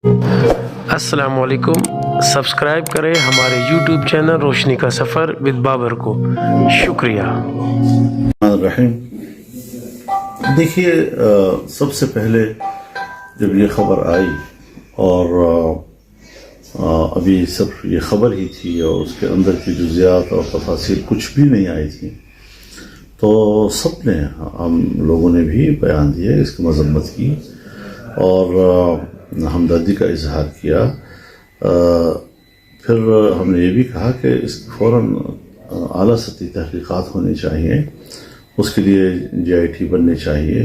अस्सलाम वालेकुम। सब्सक्राइब करें हमारे YouTube चैनल रोशनी का सफ़र विद बाबर को। शुक्रिया। रहीम। देखिए, सबसे पहले जब ये खबर आई और अभी सिर्फ ये खबर ही थी और उसके अंदर की जुज़ियात और तफासिल कुछ भी नहीं आई थी, तो सबने, हम लोगों ने भी बयान दिया, इसकी मजम्मत की और हमदर्दी का इजहार किया। फिर हमने ये भी कहा कि इसकी फ़ौरन आला सतही तहक़ीक़ात होनी चाहिए, उसके लिए JIT बननी चाहिए,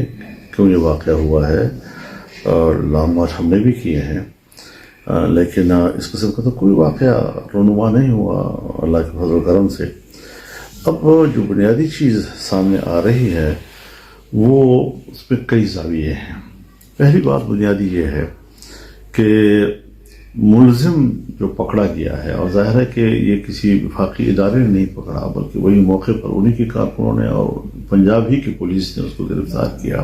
क्यों ये वाक़या हुआ है। और लॉन्ग मार्च हमने भी किए हैं, लेकिन इस किस्म का तो कोई वाक़या रोनुमा नहीं हुआ अल्लाह के फज़ल करम से। अब जो बुनियादी चीज़ सामने आ रही है वो उसमें कई ज़ाविये हैं। पहली बात बुनियादी ये है कि मुलजिम जो पकड़ा गया है, और ज़ाहिर है कि ये किसी वफाकी इदारे ने नहीं पकड़ा, बल्कि वही मौके पर उन्हीं की कारकुनों ने और पंजाब ही की पुलिस ने उसको गिरफ्तार किया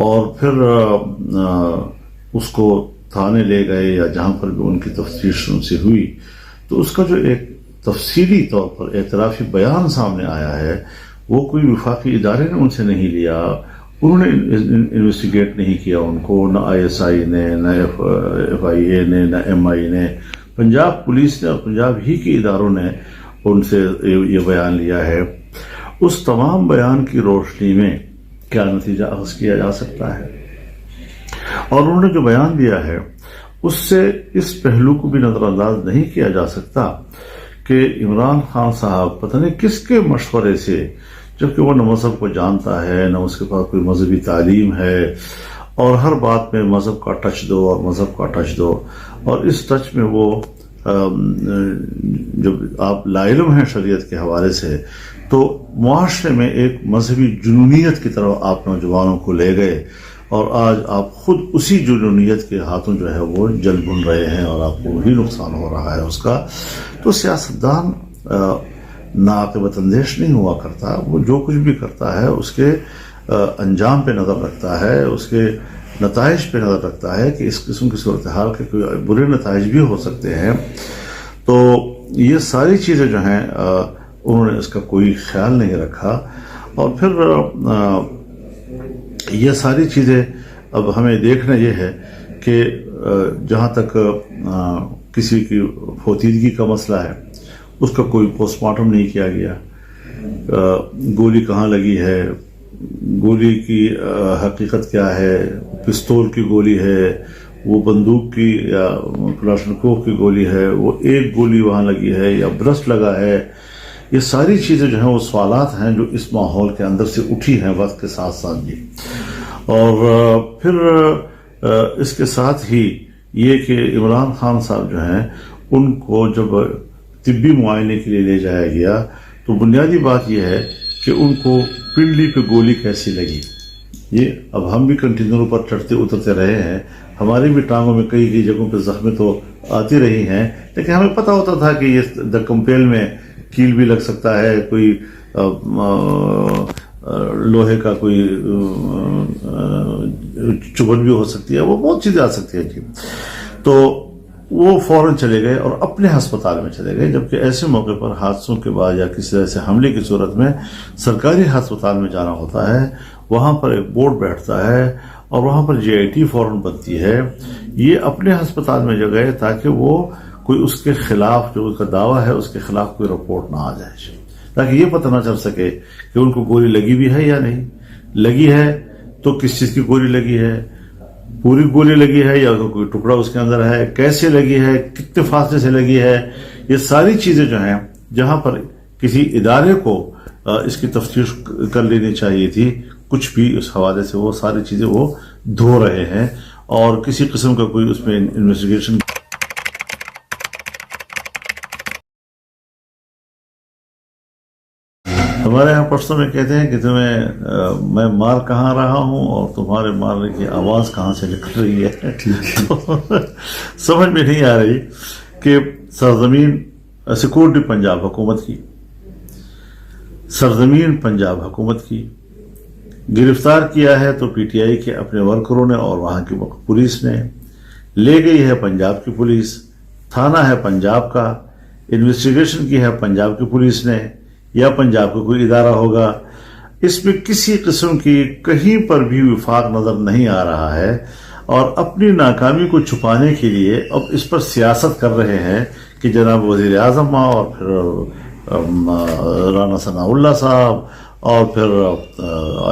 और फिर उसको थाने ले गए या जहाँ पर भी उनकी तफ्तीश उनसे हुई, तो उसका जो एक तफसीली तौर पर एतराफ़ी बयान सामने आया है वो कोई वफाकी इदारे ने उनसे नहीं लिया, उन्होंने इन्वेस्टिगेट नहीं किया उनको, न ISI ने, न FIA ने, न MI ने, पंजाब पुलिस ने और पंजाब ही के इदारों ने उनसे ये बयान लिया है। उस तमाम बयान की रोशनी में क्या नतीजा अख़ज़ किया जा सकता है, और उन्होंने जो बयान दिया है उससे इस पहलू को भी नज़रअंदाज नहीं किया जा सकता कि इमरान खान साहब पता नहीं किसके मशवरे से, जबकि वो न मज़हब को जानता है, न उसके पास कोई मजहबी तालीम है, और हर बात में मज़हब का टच दो और मज़हब का टच दो, और इस टच में वो जब आप लाइलम हैं शरीयत के हवाले से, तो मुआशरे में एक मजहबी जुनूनियत की तरफ आप नौजवानों को ले गए, और आज आप खुद उसी जुनूनियत के हाथों जो है वो जल भुन रहे हैं और आपको वही नुकसान हो रहा है उसका। तो सियासतदान नाक़िबत अंदेश नहीं हुआ करता, वो जो कुछ भी करता है उसके अंजाम पे नज़र रखता है, उसके नताइज पे नज़र रखता है कि इस किस्म की सूरत हाल के कोई बुरे नताइज भी हो सकते हैं। तो ये सारी चीज़ें जो हैं उन्होंने इसका कोई ख्याल नहीं रखा, और फिर ये सारी चीज़ें अब हमें देखना ये है कि जहाँ तक किसी की फोतीदगी का मसला है उसका कोई पोस्टमार्टम नहीं किया गया, गोली कहाँ लगी है, गोली की हकीकत क्या है, पिस्तौल की गोली है, वो बंदूक की या कलाशनिकोव की गोली है, वो एक गोली वहाँ लगी है या ब्रस्ट लगा है, ये सारी चीज़ें जो हैं वो सवालात हैं जो इस माहौल के अंदर से उठी हैं वक्त के साथ साथ भी। और फिर इसके साथ ही ये कि इमरान खान साहब जो हैं उनको जब तिब्बी मुआयने के लिए ले जाया गया, तो बुनियादी बात यह है कि उनको पिंडली पे गोली कैसी लगी। ये अब हम भी कंटेनरों पर चढ़ते उतरते रहे हैं, हमारी भी टांगों में कई कई जगहों पे जख्में तो आती रही हैं, लेकिन हमें पता होता था कि ये दकम्पेल में कील भी लग सकता है, कोई लोहे का कोई चुभन भी हो सकती है, वो बहुत चीज़ें आ सकती है जी। तो वो फौरन चले गए और अपने अस्पताल में चले गए, जबकि ऐसे मौके पर हादसों के बाद या किसी ऐसे हमले की सूरत में सरकारी अस्पताल में जाना होता है, वहाँ पर एक बोर्ड बैठता है और वहाँ पर JIT फौरन बनती है। ये अपने अस्पताल में जो गए ताकि वो कोई उसके खिलाफ जो उसका दावा है उसके खिलाफ कोई रिपोर्ट ना आ जाए, ताकि ये पता ना चल सके कि उनको गोली लगी भी है या नहीं लगी है, तो किस चीज़ की गोली लगी है, पूरी गोली लगी है या कोई टुकड़ा उसके अंदर है, कैसे लगी है, कितने फासले से लगी है। ये सारी चीज़ें जो हैं जहाँ पर किसी इदारे को इसकी तफ्तीश कर लेनी चाहिए थी, कुछ भी इस हवाले से वो सारी चीज़ें वो धो रहे हैं और किसी किस्म का कोई उसमें इन्वेस्टिगेशन। हमारे यहाँ पश्तो में कहते हैं कि तुम्हें मैं मार कहाँ रहा हूँ और तुम्हारे मारने की आवाज़ कहाँ से निकल रही है। समझ में नहीं आ रही कि सरजमीन सिक्योरिटी पंजाब हुकूमत की, सरजमीन पंजाब हुकूमत की, गिरफ्तार किया है तो PTI के अपने वर्करों ने और वहाँ की पुलिस ने, ले गई है पंजाब की पुलिस, थाना है पंजाब का, इन्वेस्टिगेशन की है पंजाब की पुलिस ने या पंजाब का कोई इदारा होगा। इसमें किसी किस्म की कहीं पर भी विफाक नजर नहीं आ रहा है और अपनी नाकामी को छुपाने के लिए अब इस पर सियासत कर रहे हैं कि जनाब वजीर आजम और फिर राना सनाउल्लाह साहब और फिर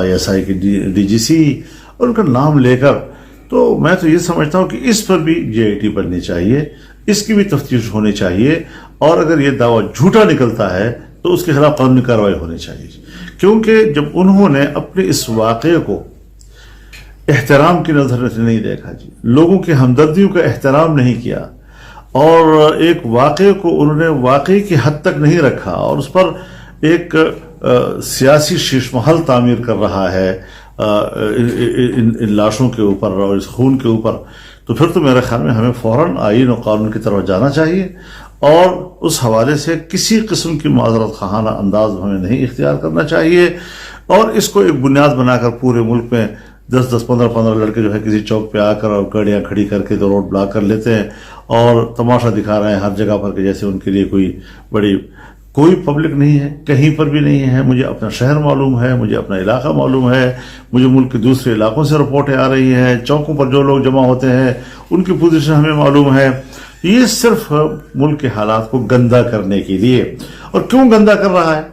ISI की DGC और उनका नाम लेकर। तो मैं तो ये समझता हूँ कि इस पर भी JIT बननी चाहिए, इसकी भी तफ्तीश होनी चाहिए और अगर ये दावा झूठा निकलता है तो उसके खिलाफ कानूनी कार्रवाई होनी चाहिए। क्योंकि जब उन्होंने अपने इस वाक़े को एहतराम की नजर से नहीं देखा जी, लोगों की हमदर्दियों का एहतराम नहीं किया और एक वाक़े को उन्होंने वाक़ई की हद तक नहीं रखा और उस पर एक सियासी शीश महल तामीर कर रहा है इन लाशों के ऊपर और इस खून के ऊपर, तो फिर तो मेरे ख्याल में हमें फौरन आईन और कानून की तरफ जाना चाहिए और उस हवाले से किसी किस्म की माजरत खाना अंदाज हमें नहीं इख्तियार करना चाहिए और इसको एक बुनियाद बनाकर पूरे मुल्क में 10-10, 15-15 लड़के जो है किसी चौक पे आकर और गाड़ियां खड़ी करके तो रोड ब्लॉक कर लेते हैं और तमाशा दिखा रहे हैं हर जगह पर कि जैसे उनके लिए कोई पब्लिक नहीं है, कहीं पर भी नहीं है। मुझे अपना शहर मालूम है, मुझे अपना इलाका मालूम है, मुझे मुल्क के दूसरे इलाकों से रिपोर्टें आ रही हैं, चौकों पर जो लोग जमा होते हैं उनकी पोजीशन हमें मालूम है। ये सिर्फ मुल्क के हालात को गंदा करने के लिए। और क्यों गंदा कर रहा है?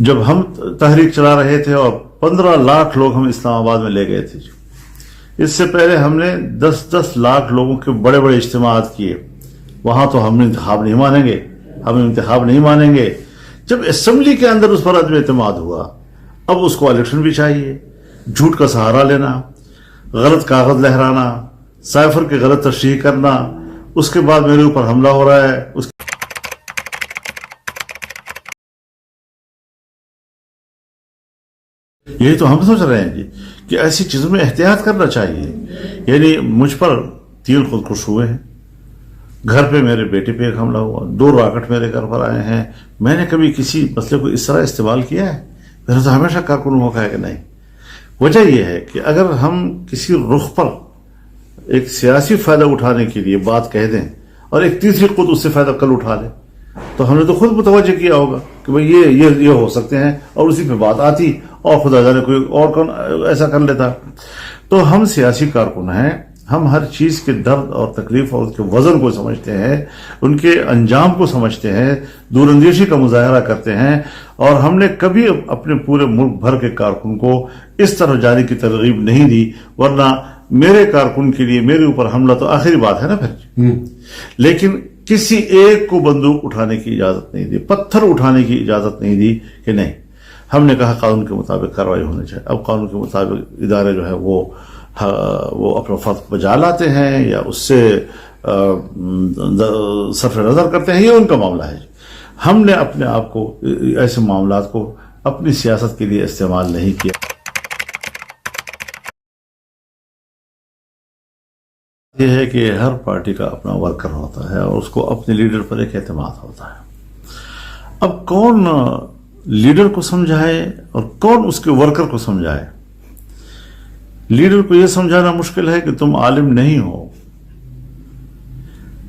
जब हम तहरीक चला रहे थे और 15 लाख लोग हम इस्लामाबाद में ले गए थे, इससे पहले हमने 10-10 लाख लोगों के बड़े बड़े इज्तिमात किए। वहां तो हम इंतखाब नहीं मानेंगे। जब असेंबली के अंदर उस पर अदम एतमाद हुआ, अब उसको इलेक्शन भी चाहिए, झूठ का सहारा लेना, गलत कागज लहराना, साइफर की गलत तशरीह करना, उसके बाद मेरे ऊपर हमला हो रहा है। यही तो हम सोच रहे हैं जी कि ऐसी चीजों में एहतियात करना चाहिए। यानी मुझ पर 3 खुदकुश हुए हैं, घर पे मेरे बेटे पे एक हमला हुआ, 2 रॉकेट मेरे घर पर आए हैं। मैंने कभी किसी मसले को इस तरह इस्तेमाल किया है? मेरा तो हमेशा कारकुन मौका है कि नहीं। वजह यह है कि अगर हम किसी रुख पर एक सियासी फायदा उठाने के लिए बात कह दें और एक तीसरी खुद उससे फायदा कल उठा ले, तो हमने तो खुद मुतवज्जह किया होगा कि भाई ये हो सकते हैं और उसी पे बात आती और खुदा जाने कोई और कौन ऐसा कर लेता। तो हम सियासी कारकुन हैं, हम हर चीज के दर्द और तकलीफ और उसके वजन को समझते हैं, उनके अंजाम को समझते हैं, दूरंदेशी का मुजाहरा करते हैं और हमने कभी अपने पूरे मुल्क भर के कारकुन को इस तरह जाने की तरगीब नहीं दी। वरना मेरे कारकुन के लिए मेरे ऊपर हमला तो आखिरी बात है ना फिर। लेकिन किसी एक को बंदूक उठाने की इजाजत नहीं दी, पत्थर उठाने की इजाजत नहीं दी कि नहीं। हमने कहा कानून के मुताबिक कार्रवाई होनी चाहिए। अब कानून के मुताबिक इदारे जो है वो अपना फर्ज बजा लाते हैं या उससे सरफ नजर करते हैं, ये उनका मामला है। हमने अपने आप को ऐसे मामलात को अपनी सियासत के लिए इस्तेमाल नहीं किया। यह है कि हर पार्टी का अपना वर्कर होता है और उसको अपने लीडर पर एक एतमाद होता है। अब कौन लीडर को समझाए और कौन उसके वर्कर को समझाए? लीडर को यह समझाना मुश्किल है कि तुम आलिम नहीं हो।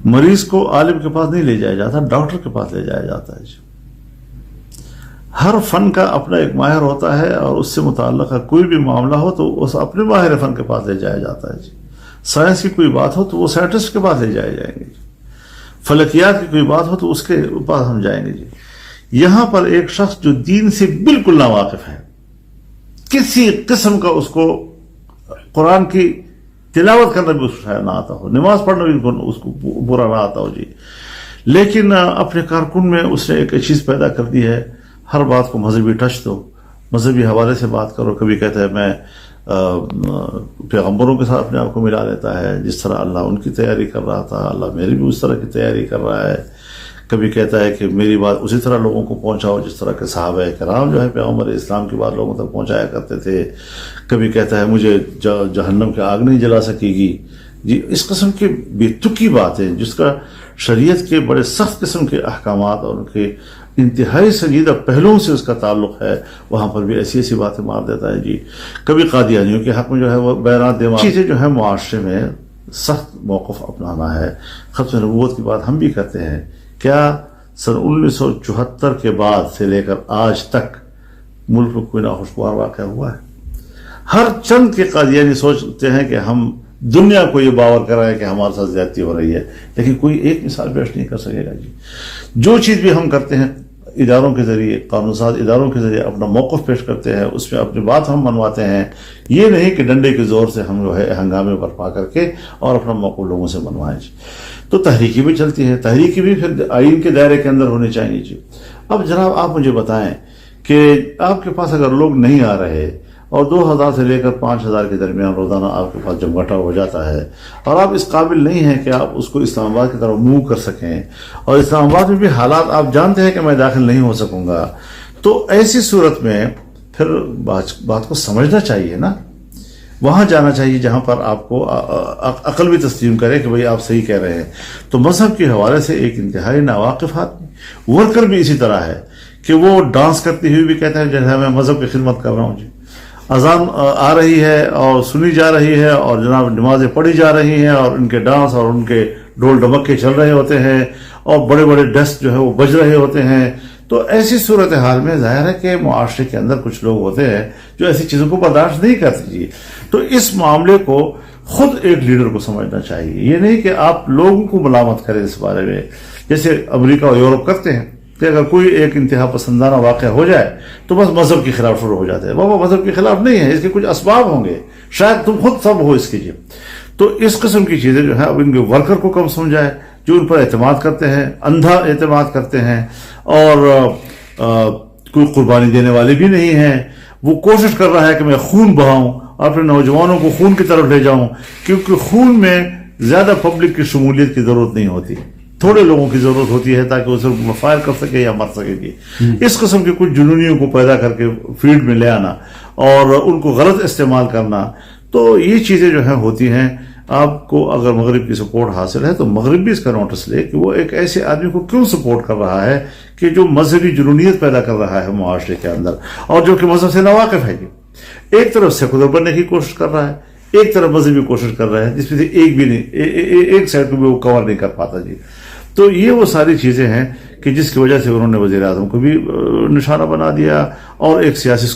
मरीज को आलिम के पास नहीं ले जाया जाता, डॉक्टर के पास ले जाया जाता है। हर फन का अपना एक माहिर होता है और उससे मुताल्लिक़ कोई भी मामला हो तो उस अपने माहिर फन के पास ले जाया जाता है जी। साइंस की कोई बात हो तो वो साइंटिस्ट के पास ले जाए जाएंगे जी। फलकियात की कोई बात हो तो उसके पास हम जाएंगे जी। यहां पर एक शख्स जो दीन से बिल्कुल नावाकिफ है, किसी किस्म का उसको कुरान की तिलावत करना भी उसको शायद ना आता हो, नमाज पढ़ना भी उसको बुरा ना आता हो जी, लेकिन अपने कारकुन में उसने एक चीज पैदा कर दी है, हर बात को मजहबी टच दो, मजहबी हवाले से बात करो। कभी कहता है मैं पैगम्बरों के साथ अपने आप को मिला लेता है, जिस तरह अल्लाह उनकी तैयारी कर रहा था अल्लाह मेरी भी उस तरह की तैयारी कर रहा है। कभी कहता है कि मेरी बात उसी तरह लोगों को पहुंचाओ जिस तरह के सहाबा किराम जो है पैगम्बर इस्लाम की बात लोगों तक पहुंचाया करते थे। कभी कहता है मुझे जहन्नम की आग नहीं जला सकेगी जी। इस किस्म की बेतुकी बातें जिसका शरीयत के बड़े सख्त किस्म के अहकामात और उनके انتہائی سنجیدہ پہلوؤں سے اس کا تعلق ہے، وہاں پر بھی ایسی ایسی باتیں مار دیتا ہے جی. کبھی قادیانیوں کے حق میں جو ہے وہ بیانات دے چیزیں جو ہے معاشرے میں سخت موقف اپنانا ہے. ختم نبوت کی بات ہم بھی کرتے ہیں. کیا سن 1974 کے بعد سے لے کر آج تک ملک میں کوئی ناخوشگوار واقعہ ہوا ہے؟ ہر چند کے قادیانی سوچتے ہیں کہ ہم دنیا کو یہ باور کر رہے ہیں کہ ہمارے ساتھ زیادتی ہو رہی ہے، لیکن کوئی ایک مثال پیش نہیں کر سکے گا جی. جو چیز بھی ہم کرتے ہیں اداروں کے ذریعے، قانون ساز اداروں کے ذریعے اپنا موقف پیش کرتے ہیں، اس میں اپنی بات ہم منواتے ہیں. یہ نہیں کہ ڈنڈے کے زور سے ہم جو ہے ہنگامے برپا کر کے اور اپنا موقف لوگوں سے منوائیں جی. تو تحریکی بھی چلتی ہے، تحریکی بھی پھر آئین کے دائرے کے اندر ہونی چاہیے جی. اب جناب آپ مجھے بتائیں کہ آپ کے پاس اگر لوگ نہیں آ رہے اور 2000 سے لے کر 5000 کے درمیان روزانہ آپ کے پاس جمگٹا ہو جاتا ہے اور آپ اس قابل نہیں ہیں کہ آپ اس کو اسلام آباد کی طرف موو کر سکیں، اور اسلام آباد میں بھی حالات آپ جانتے ہیں کہ میں داخل نہیں ہو سکوں گا، تو ایسی صورت میں پھر بات کو سمجھنا چاہیے نا. وہاں جانا چاہیے جہاں پر آپ کو عقل بھی تسلیم کرے کہ بھئی آپ صحیح کہہ رہے ہیں. تو مذہب کے حوالے سے ایک انتہائی ناواقف آدمی ورکر بھی اسی طرح ہے کہ وہ ڈانس کرتے ہوئے بھی کہتے ہیں جیسے میں مذہب کی خدمت کر رہا ہوں جی. اذان آ رہی ہے اور سنی جا رہی ہے اور جناب نمازیں پڑھی جا رہی ہیں اور ان کے ڈانس اور ان کے ڈول ڈمکے چل رہے ہوتے ہیں اور بڑے بڑے ڈسک جو ہے وہ بج رہے ہوتے ہیں. تو ایسی صورتحال میں ظاہر ہے کہ معاشرے کے اندر کچھ لوگ ہوتے ہیں جو ایسی چیزوں کو برداشت نہیں کرتے جی. تو اس معاملے کو خود ایک لیڈر کو سمجھنا چاہیے. یہ نہیں کہ آپ لوگوں کو ملامت کریں اس بارے میں، جیسے امریکہ اور یورپ کرتے ہیں کہ اگر کوئی ایک انتہا پسندانہ واقعہ ہو جائے تو بس مذہب کے خلاف شروع ہو جاتے ہیں. وہ مذہب کے خلاف نہیں ہے، اس کے کچھ اسباب ہوں گے، شاید تم خود سب ہو اس کے. تو اس قسم کی چیزیں جو ہے اب ان کے ورکر کو کم سمجھائے جو ان پر اعتماد کرتے ہیں، اندھا اعتماد کرتے ہیں اور کوئی قربانی دینے والے بھی نہیں ہیں. وہ کوشش کر رہا ہے کہ میں خون بہاؤں اور اپنے نوجوانوں کو خون کی طرف لے جاؤں، کیونکہ خون میں زیادہ پبلک کی شمولیت کی ضرورت نہیں ہوتی، تھوڑے لوگوں کی ضرورت ہوتی ہے تاکہ اسے فائر کر سکے یا مر سکے گی. اس قسم کے کچھ جنونیوں کو پیدا کر کے فیلڈ میں لے آنا اور ان کو غلط استعمال کرنا، تو یہ چیزیں جو ہیں ہوتی ہیں. آپ کو اگر مغرب کی سپورٹ حاصل ہے تو مغرب بھی اس کا نوٹس لے کہ وہ ایک ایسے آدمی کو کیوں سپورٹ کر رہا ہے کہ جو مذہبی جنونیت پیدا کر رہا ہے معاشرے کے اندر اور جو کہ مذہب سے ناواقف ہے. ایک طرف سیکولر بننے کی کوشش کر رہا ہے، ایک طرف مذہبی کوشش کر رہا ہے، جس میں سے ایک بھی نہیں، ایک سائڈ کو بھی وہ کور نہیں کر پاتا جی. تو یہ وہ ساری چیزیں ہیں کہ جس کی وجہ سے انہوں نے وزیر اعظم کو بھی نشانہ بنا دیا اور ایک سیاسی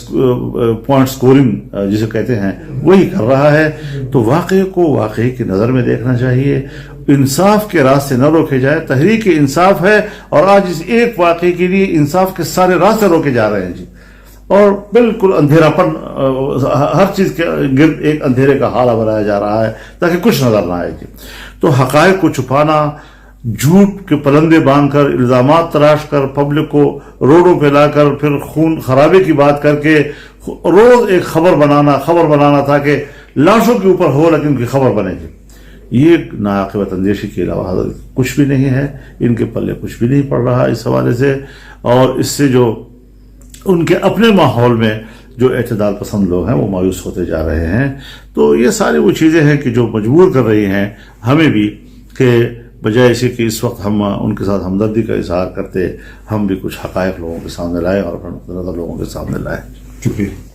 پوائنٹ سکورنگ جسے کہتے ہیں وہی کر رہا ہے. تو واقعے کو واقعی کی نظر میں دیکھنا چاہیے، انصاف کے راستے نہ روکے جائے. تحریک انصاف ہے اور آج اس ایک واقعے کے لیے انصاف کے سارے راستے روکے جا رہے ہیں جی، اور بالکل اندھیرا پن ہر چیز کے گرد ایک اندھیرے کا حالہ بنایا جا رہا ہے تاکہ کچھ نظر نہ آئے جی. تو حقائق کو چھپانا، جھوٹ کے پلندے باندھ کر، الزامات تراش کر، پبلک کو روڈوں پہ لا کر پھر خون خرابے کی بات کر کے روز ایک خبر بنانا تھا کہ لاشوں کے اوپر ہو لیکن کی خبر بنے گی، یہ ناعاقبت اندیشی کے علاوہ کچھ بھی نہیں ہے. ان کے پلے کچھ بھی نہیں پڑ رہا اس حوالے سے، اور اس سے جو ان کے اپنے ماحول میں جو اعتدال پسند لوگ ہیں وہ مایوس ہوتے جا رہے ہیں. تو یہ ساری وہ چیزیں ہیں کہ جو مجبور کر رہی ہیں ہمیں بھی کہ بجائے اسی کہ اس وقت ہم ان کے ساتھ ہمدردی کا اظہار کرتے، ہم بھی کچھ حقائق لوگوں کے سامنے لائیں اور اپنا نظر لوگوں کے سامنے لائیں. شکریہ.